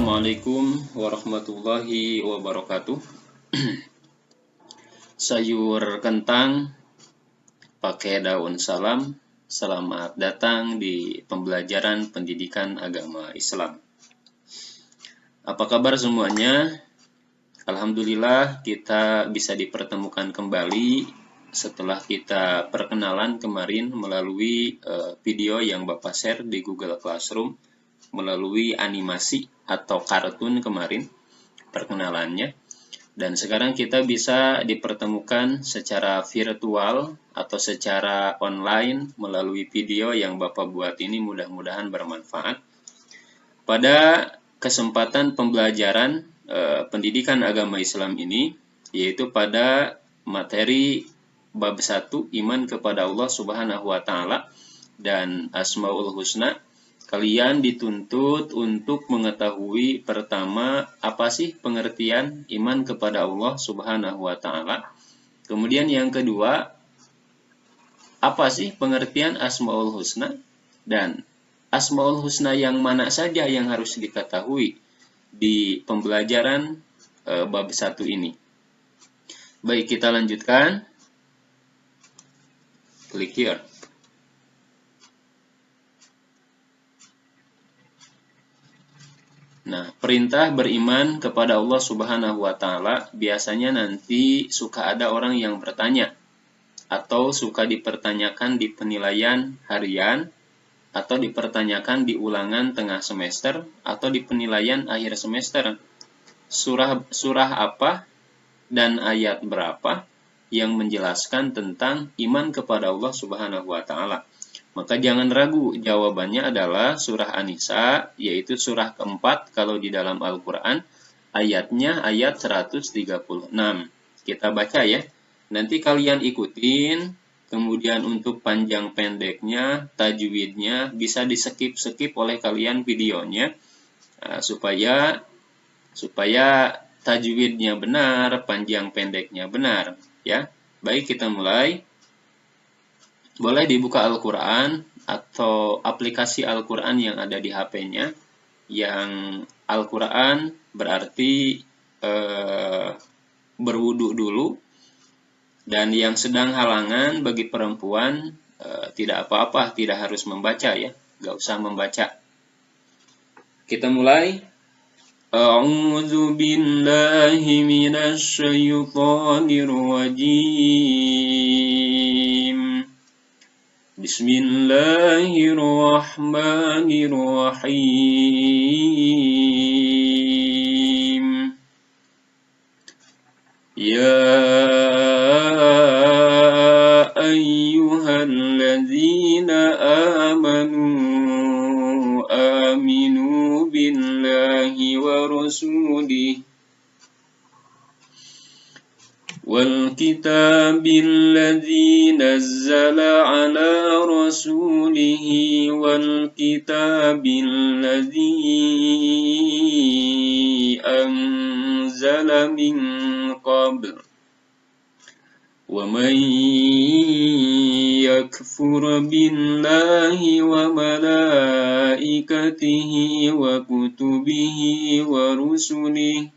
Assalamualaikum warahmatullahi wabarakatuh. Sayur kentang pakai daun salam. Selamat datang di pembelajaran pendidikan agama Islam. Apa kabar semuanya? Alhamdulillah kita bisa dipertemukan kembali setelah kita perkenalan kemarin melalui video yang Bapak share di Google Classroom, melalui animasi atau kartun kemarin perkenalannya. Dan sekarang kita bisa dipertemukan secara virtual atau secara online melalui video yang Bapak buat ini, mudah-mudahan bermanfaat. Pada kesempatan pembelajaran pendidikan agama Islam ini, yaitu pada materi bab 1 iman kepada Allah Subhanahu wa taala dan Asmaul Husna, kalian dituntut untuk mengetahui pertama apa sih pengertian iman kepada Allah Subhanahu wa taala. Kemudian yang kedua, apa sih pengertian Asmaul Husna, dan Asmaul Husna yang mana saja yang harus diketahui di pembelajaran bab 1 ini. Baik, kita lanjutkan. Klik here. Nah, perintah beriman kepada Allah Subhanahu wa taala biasanya nanti suka ada orang yang bertanya atau suka dipertanyakan di penilaian harian atau dipertanyakan di ulangan tengah semester atau di penilaian akhir semester. Surah apa dan ayat berapa yang menjelaskan tentang iman kepada Allah Subhanahu wa taala? Maka jangan ragu, jawabannya adalah surah An-Nisa, yaitu surah keempat kalau di dalam Al-Quran, ayatnya ayat 136. Kita baca ya, nanti kalian ikutin, kemudian untuk panjang pendeknya, tajwidnya, bisa di-skip oleh kalian videonya, supaya tajwidnya benar, panjang pendeknya benar. Ya, baik, kita mulai. Boleh dibuka Al-Quran atau aplikasi Al-Quran yang ada di HP-nya. Yang Al-Quran berarti berwudu dulu. Dan yang sedang halangan bagi perempuan tidak apa-apa, tidak harus membaca ya. Gak usah membaca. Kita mulai. A'udzu billahi minasy syaithanir rajim. Bismillahirrahmanirrahim. Ya ayyuhalladzina amanu aminu billahi wa rasulihi والكتاب الذي نزل على رسوله والكتاب الذي أنزل من قبل ومن يكفر بالله وملائكته وكتبه ورسله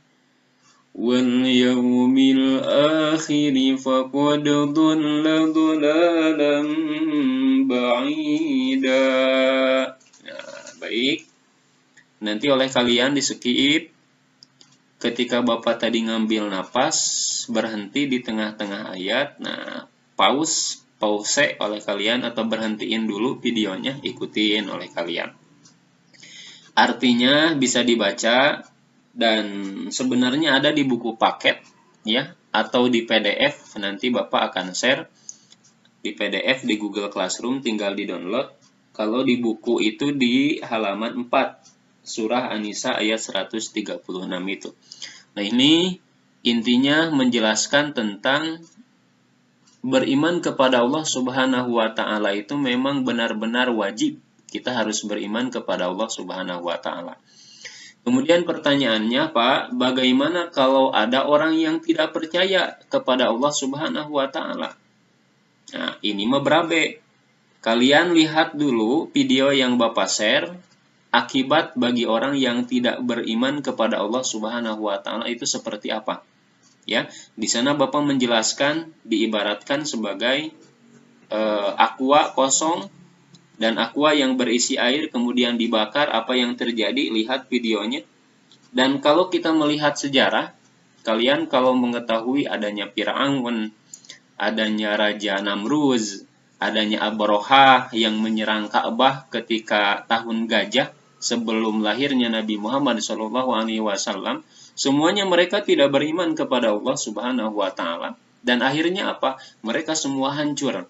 واليوم الآخر فقد ضل ضلالا بعيدا. Nah, baik. Nanti oleh kalian di-skip ketika Bapak tadi ngambil napas, berhenti di tengah-tengah ayat. Nah, pause oleh kalian atau berhentiin dulu videonya, ikutin oleh kalian. Artinya bisa dibaca. Dan sebenarnya ada di buku paket ya, atau di PDF. Nanti Bapak akan share di PDF di Google Classroom, tinggal di-download. Kalau di buku itu di halaman 4 surah An-Nisa ayat 136 itu. Nah, ini intinya menjelaskan tentang beriman kepada Allah Subhanahu wa taala itu memang benar-benar wajib. Kita harus beriman kepada Allah Subhanahu wa taala. Kemudian pertanyaannya, Pak, bagaimana kalau ada orang yang tidak percaya kepada Allah Subhanahu wa taala? Nah, ini mah berabe. Kalian lihat dulu video yang Bapak share akibat bagi orang yang tidak beriman kepada Allah Subhanahu wa taala itu seperti apa. Ya, di sana Bapak menjelaskan diibaratkan sebagai aqua kosong dan aqua yang berisi air kemudian dibakar, apa yang terjadi, lihat videonya. Dan kalau kita melihat sejarah, kalian kalau mengetahui adanya Fir'aun, adanya Raja Namruz, adanya Abraha yang menyerang Ka'bah ketika tahun gajah sebelum lahirnya Nabi Muhammad SAW, semuanya mereka tidak beriman kepada Allah Subhanahu wa taala, dan akhirnya apa? Mereka semua hancur.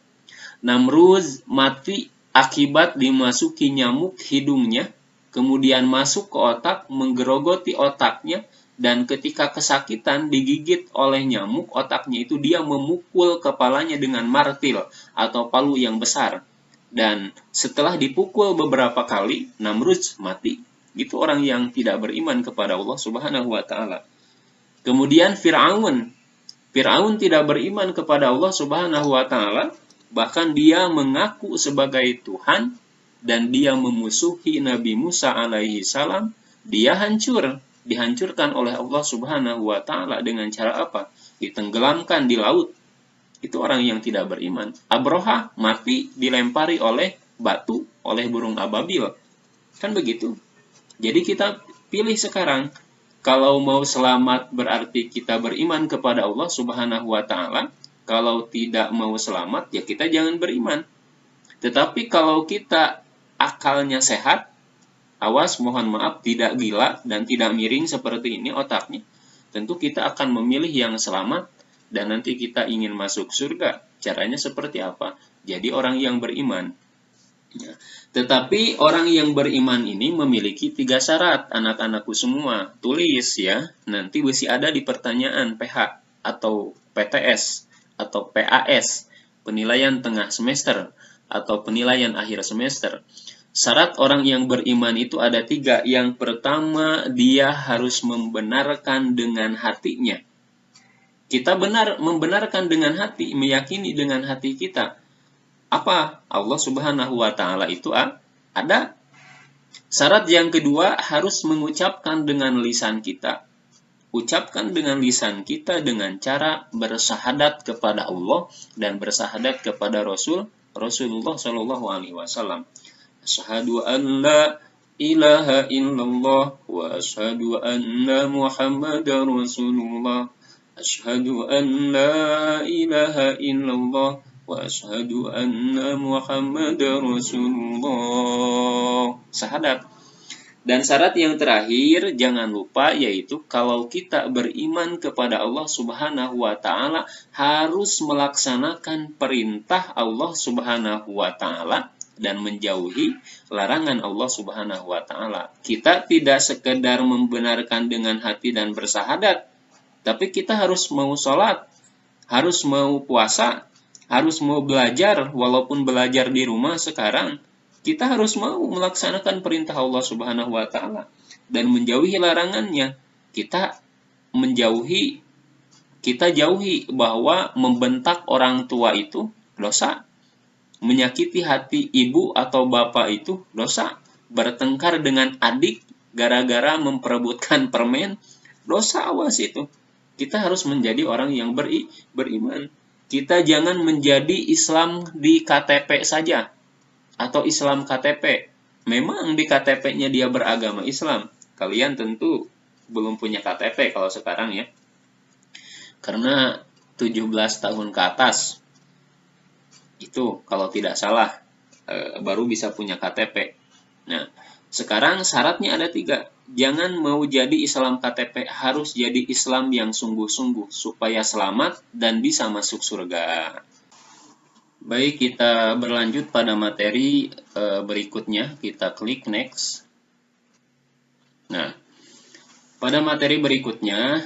Namruz mati akibat dimasuki nyamuk hidungnya, kemudian masuk ke otak, menggerogoti otaknya, dan ketika kesakitan digigit oleh nyamuk otaknya itu, dia memukul kepalanya dengan martil atau palu yang besar. Dan setelah dipukul beberapa kali, Namruz mati. Itu orang yang tidak beriman kepada Allah Subhanahu wa taala. Kemudian Fir'aun tidak beriman kepada Allah Subhanahu wa taala, bahkan dia mengaku sebagai Tuhan dan dia memusuhi Nabi Musa alaihi salam. Dia dihancurkan oleh Allah Subhanahu wa taala dengan cara apa? Ditenggelamkan di laut. Itu orang yang tidak beriman. Abraha mati dilempari oleh batu oleh burung ababil. Kan begitu. Jadi kita pilih sekarang. Kalau mau selamat berarti kita beriman kepada Allah Subhanahu wa taala. Kalau tidak mau selamat, ya kita jangan beriman. Tetapi kalau kita akalnya sehat, awas, mohon maaf, tidak gila dan tidak miring seperti ini otaknya, tentu kita akan memilih yang selamat dan nanti kita ingin masuk surga. Caranya seperti apa? Jadi orang yang beriman. Ya. Tetapi orang yang beriman ini memiliki 3 syarat, anak-anakku semua. Tulis ya, nanti masih ada di pertanyaan PH atau PTS atau PAS, penilaian tengah semester atau penilaian akhir semester. Syarat orang yang beriman itu ada 3. Yang pertama, dia harus membenarkan dengan hatinya. Kita membenarkan dengan hati, meyakini dengan hati kita. Apa? Allah Subhanahu wa taala itu ada. Syarat yang kedua, harus mengucapkan dengan lisan kita. Ucapkan dengan lisan kita dengan cara bersahadat kepada Allah dan bersahadat kepada Rasulullah Shallallahu alaihi wasallam. Asyhadu an la ilaha illallah wa asyhadu anna Muhammadar Rasulullah. Asyhadu an la ilaha illallah wa asyhadu anna Muhammadar Rasulullah. Sahadat. Dan syarat yang terakhir, jangan lupa, yaitu kalau kita beriman kepada Allah Subhanahu wa taala, harus melaksanakan perintah Allah Subhanahu wa taala dan menjauhi larangan Allah Subhanahu wa taala. Kita tidak sekedar membenarkan dengan hati dan bersahadat, tapi kita harus mau sholat, harus mau puasa, harus mau belajar, walaupun belajar di rumah sekarang. Kita harus mau melaksanakan perintah Allah Subhanahu wa taala dan menjauhi larangannya. Kita jauhi bahwa membentak orang tua itu dosa. Menyakiti hati ibu atau bapak itu dosa. Bertengkar dengan adik gara-gara memperebutkan permen, dosa, awas itu. Kita harus menjadi orang yang beriman. Kita jangan menjadi Islam di KTP saja atau Islam KTP. Memang di KTP-nya dia beragama Islam. Kalian tentu belum punya KTP kalau sekarang ya. Karena 17 tahun ke atas itu kalau tidak salah baru bisa punya KTP. Nah, sekarang syaratnya ada 3. Jangan mau jadi Islam KTP, harus jadi Islam yang sungguh-sungguh supaya selamat dan bisa masuk surga. Baik, kita berlanjut pada materi berikutnya. Kita klik next. Nah, pada materi berikutnya,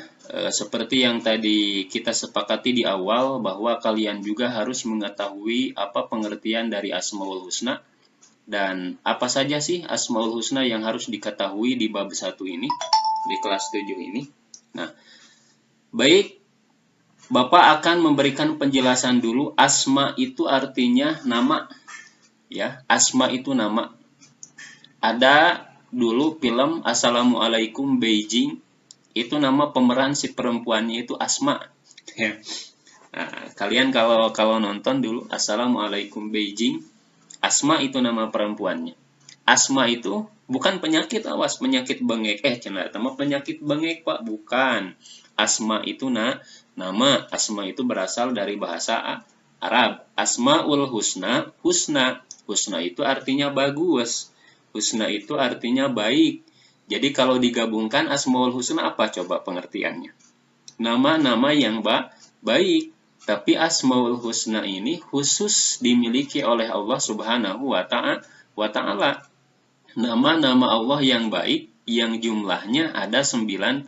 seperti yang tadi kita sepakati di awal, bahwa kalian juga harus mengetahui apa pengertian dari Asmaul Husna dan apa saja sih Asmaul Husna yang harus diketahui di bab 1 ini, di kelas 7 ini. Nah, baik, Bapak akan memberikan penjelasan dulu. Asma itu artinya nama, ya. Asma itu nama. Ada dulu film Assalamualaikum Beijing, itu nama pemeran si perempuannya itu Asma. Ya. Nah, kalian kalau nonton dulu Assalamualaikum Beijing, Asma itu nama perempuannya. Asma itu bukan penyakit, awas, penyakit bengek. Cenah nama penyakit bengek, Pak, bukan. Asma itu nama. Asma itu berasal dari bahasa Arab. Asmaul husna, husna itu artinya bagus. Husna itu artinya baik. Jadi kalau digabungkan Asmaul husna apa coba pengertiannya? Nama-nama yang baik. Tapi Asmaul husna ini khusus dimiliki oleh Allah Subhanahu wa Ta'ala. Nama-nama Allah yang baik yang jumlahnya ada 99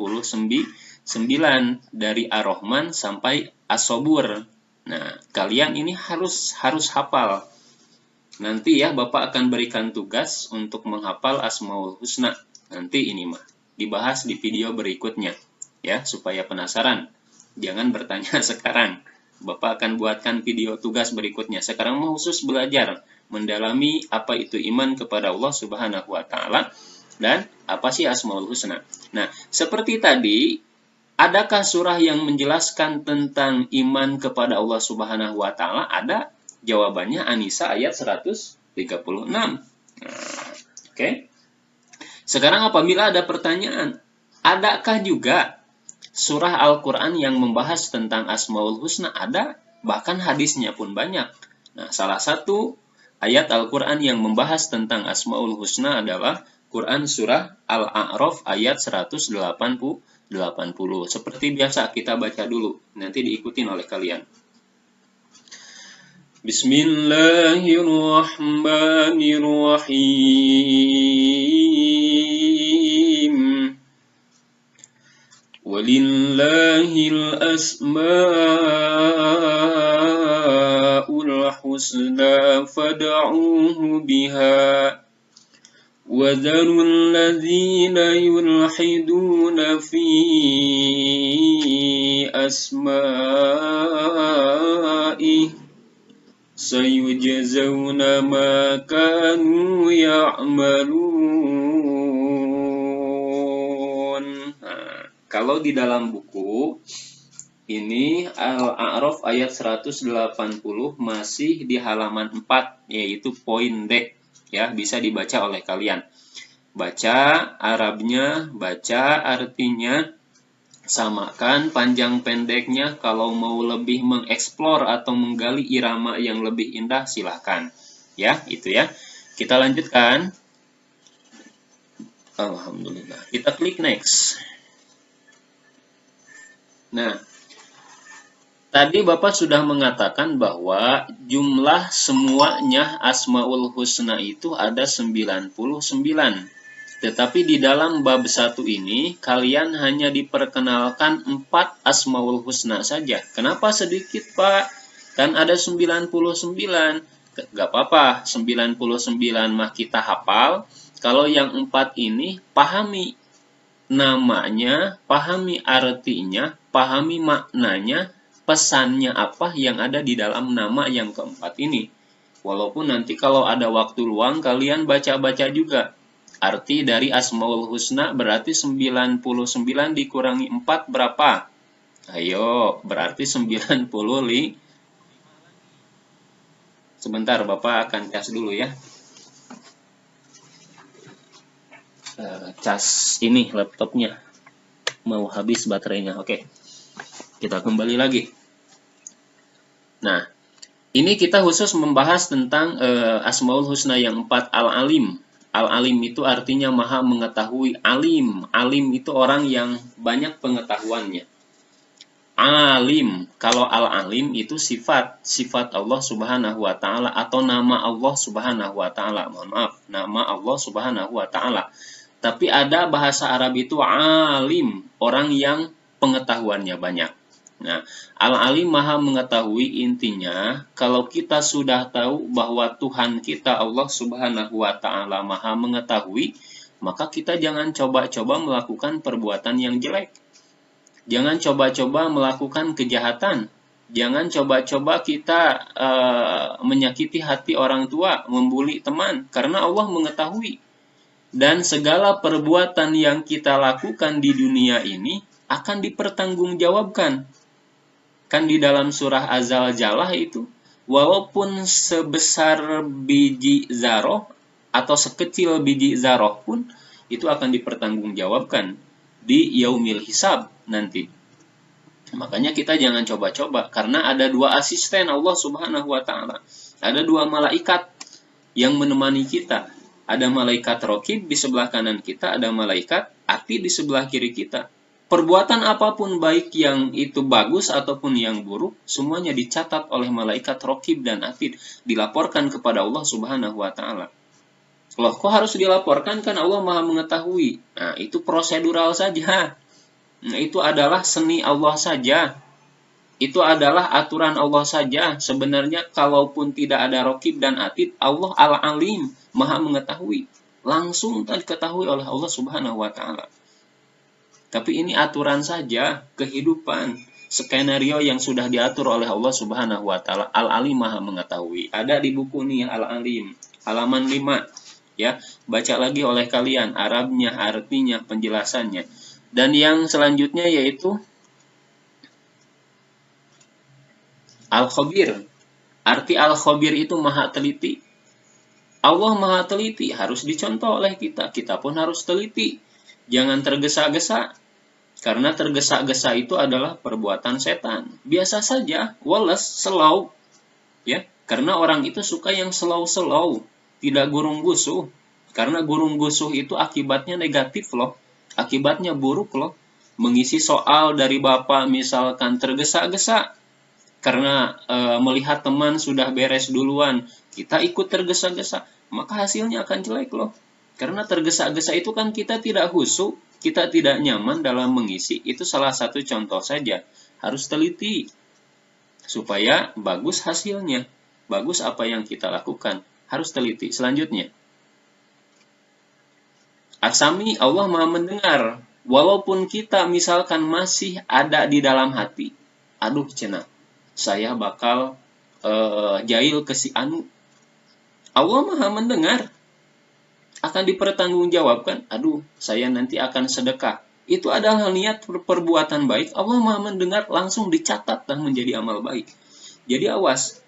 dari Ar-Rahman sampai As-Sobur. Nah, kalian ini harus hafal. Nanti ya Bapak akan berikan tugas untuk menghafal Asmaul Husna. Nanti ini mah dibahas di video berikutnya ya, supaya penasaran. Jangan bertanya sekarang. Bapak akan buatkan video tugas berikutnya. Sekarang mau khusus belajar mendalami apa itu iman kepada Allah Subhanahu wa Ta'ala dan apa sih Asmaul Husna. Nah, seperti tadi, adakah surah yang menjelaskan tentang iman kepada Allah Subhanahu wa Ta'ala? Ada. Jawabannya An-Nisa ayat 136. Nah, oke. Sekarang apabila ada pertanyaan, adakah juga surah Al-Quran yang membahas tentang Asmaul Husna? Ada, bahkan hadisnya pun banyak. Nah, salah satu ayat Al-Quran yang membahas tentang Asmaul Husna adalah Quran surah Al-A'raf ayat 180. Seperti biasa kita baca dulu, nanti diikutin oleh kalian. Bismillahirrahmanirrahim. Walillahil asma'ul husna fad'uhu biha wa dharul ladzina yulhiduna fi asma'ihi sayujazawna ma kanu ya'malun. Kalau di dalam buku ini Al-A'raf ayat 180 masih di halaman 4, yaitu poin D, ya, bisa dibaca oleh kalian. Baca Arabnya, baca artinya, samakan panjang pendeknya. Kalau mau lebih mengeksplor atau menggali irama yang lebih indah, silahkan. Ya, itu ya. Kita lanjutkan. Alhamdulillah. Kita klik next. Nah, tadi Bapak sudah mengatakan bahwa jumlah semuanya Asmaul Husna itu ada 99. Tetapi di dalam bab 1 ini, kalian hanya diperkenalkan 4 Asmaul Husna saja. Kenapa sedikit, Pak? Kan ada 99. Gak apa-apa, 99 mah kita hafal. Kalau yang 4 ini, pahami namanya, pahami artinya, pahami maknanya, pesannya apa yang ada di dalam nama yang keempat ini. Walaupun nanti kalau ada waktu luang, kalian baca-baca juga. Arti dari Asmaul Husna berarti 99 dikurangi 4 berapa? Ayo, berarti 95. Sebentar, Bapak akan cas dulu ya. Cas ini laptopnya. Mau habis baterainya. Oke. Kita kembali lagi. Nah, ini kita khusus membahas tentang Asmaul Husna yang 4, Al-Alim. Al-Alim itu artinya maha mengetahui. Alim. Alim itu orang yang banyak pengetahuannya. Alim. Kalau Al-Alim itu sifat Allah Subhanahu wa Ta'ala atau nama Allah Subhanahu wa Ta'ala. Mohon maaf, nama Allah Subhanahu wa Ta'ala. Tapi ada bahasa Arab itu alim, orang yang pengetahuannya banyak. Nah, Al-Alim maha mengetahui, intinya kalau kita sudah tahu bahwa Tuhan kita Allah Subhanahu wa Ta'ala maha mengetahui, maka kita jangan coba-coba melakukan perbuatan yang jelek. Jangan coba-coba melakukan kejahatan. Jangan coba-coba kita menyakiti hati orang tua, membuli teman, karena Allah mengetahui. Dan segala perbuatan yang kita lakukan di dunia ini akan dipertanggungjawabkan. Kan di dalam surah Az-Zalzalah itu, walaupun sebesar biji zarah atau sekecil biji zarah pun, itu akan dipertanggungjawabkan di yaumil hisab nanti. Makanya kita jangan coba-coba, karena ada dua asisten Allah Subhanahu wa Ta'ala. Ada dua malaikat yang menemani kita. Ada malaikat raqib di sebelah kanan kita, ada malaikat atid di sebelah kiri kita. Perbuatan apapun, baik yang itu bagus ataupun yang buruk, semuanya dicatat oleh malaikat raqib dan atid, dilaporkan kepada Allah Subhanahu wa Ta'ala. Loh, kok harus dilaporkan? Kan Allah Maha mengetahui. Nah, itu prosedural saja. Nah, itu adalah seni Allah saja. Itu adalah aturan Allah saja. Sebenarnya kalaupun tidak ada raqib dan atid, Allah al-alim, Maha mengetahui. Langsung diketahui oleh Allah Subhanahu wa Ta'ala. Tapi ini aturan saja, kehidupan, skenario yang sudah diatur oleh Allah Subhanahu wa Ta'ala. Al-alim, Maha mengetahui. Ada di buku nih Al-alim, halaman 5. Ya, baca lagi oleh kalian Arabnya, artinya, penjelasannya. Dan yang selanjutnya yaitu Al-Khabir. Arti Al-Khabir itu maha teliti. Allah maha teliti, harus dicontoh oleh kita. Kita pun harus teliti. Jangan tergesa-gesa. Karena tergesa-gesa itu adalah perbuatan setan. Biasa saja, wales, slow. Ya, karena orang itu suka yang slow-slow, tidak gurung-gusuh. Karena gurung-gusuh itu akibatnya negatif loh. Akibatnya buruk loh. Mengisi soal dari Bapak misalkan tergesa-gesa. Karena melihat teman sudah beres duluan, kita ikut tergesa-gesa, maka hasilnya akan jelek loh. Karena tergesa-gesa itu kan kita tidak khusyuk, kita tidak nyaman dalam mengisi. Itu salah satu contoh saja. Harus teliti supaya bagus hasilnya, bagus apa yang kita lakukan. Harus teliti. Selanjutnya, As-Sami, Allah Maha mendengar. Walaupun kita misalkan masih ada di dalam hati, aduh cenah, saya bakal jahil ke si anu. Allah Maha mendengar. Akan dipertanggungjawabkan. Aduh, saya nanti akan sedekah. Itu adalah niat perbuatan baik. Allah Maha mendengar, langsung dicatat dan menjadi amal baik. Jadi awas.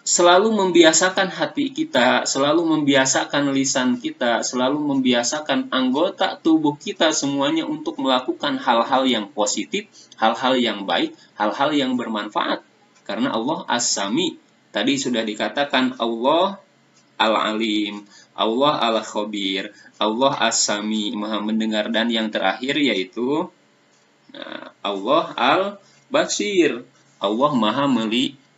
Selalu membiasakan hati kita, selalu membiasakan lisan kita, selalu membiasakan anggota tubuh kita semuanya untuk melakukan hal-hal yang positif, hal-hal yang baik, hal-hal yang bermanfaat. Karena Allah As-Sami, tadi sudah dikatakan Allah Al-Alim, Allah Al-Khabir, Allah As-Sami, Maha mendengar, dan yang terakhir yaitu Allah Al-Basir, Allah Maha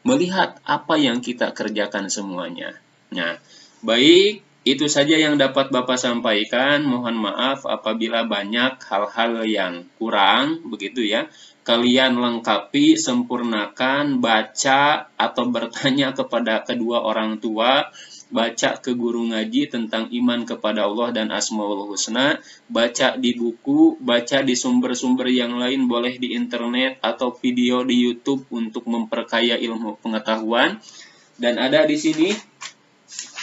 melihat apa yang kita kerjakan semuanya. Nah, baik, itu saja yang dapat Bapak sampaikan. Mohon maaf apabila banyak hal-hal yang kurang, begitu ya. Kalian lengkapi, sempurnakan, baca atau bertanya kepada kedua orang tua, baca ke guru ngaji tentang iman kepada Allah dan Asmaul Husna, baca di buku, baca di sumber-sumber yang lain, boleh di internet atau video di YouTube untuk memperkaya ilmu pengetahuan. Dan ada di sini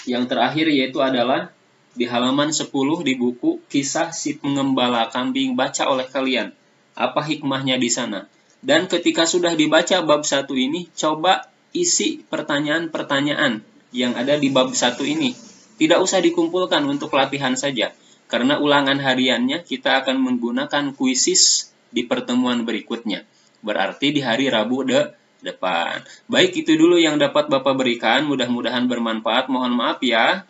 yang terakhir yaitu adalah di halaman 10 di buku Kisah si Pengembala Kambing, baca oleh kalian. Apa hikmahnya di sana? Dan ketika sudah dibaca bab 1 ini, coba isi pertanyaan-pertanyaan yang ada di bab 1 ini. Tidak usah dikumpulkan untuk latihan saja. Karena ulangan hariannya kita akan menggunakan kuisis di pertemuan berikutnya. Berarti di hari Rabu depan. Baik, itu dulu yang dapat Bapak berikan. Mudah-mudahan bermanfaat. Mohon maaf ya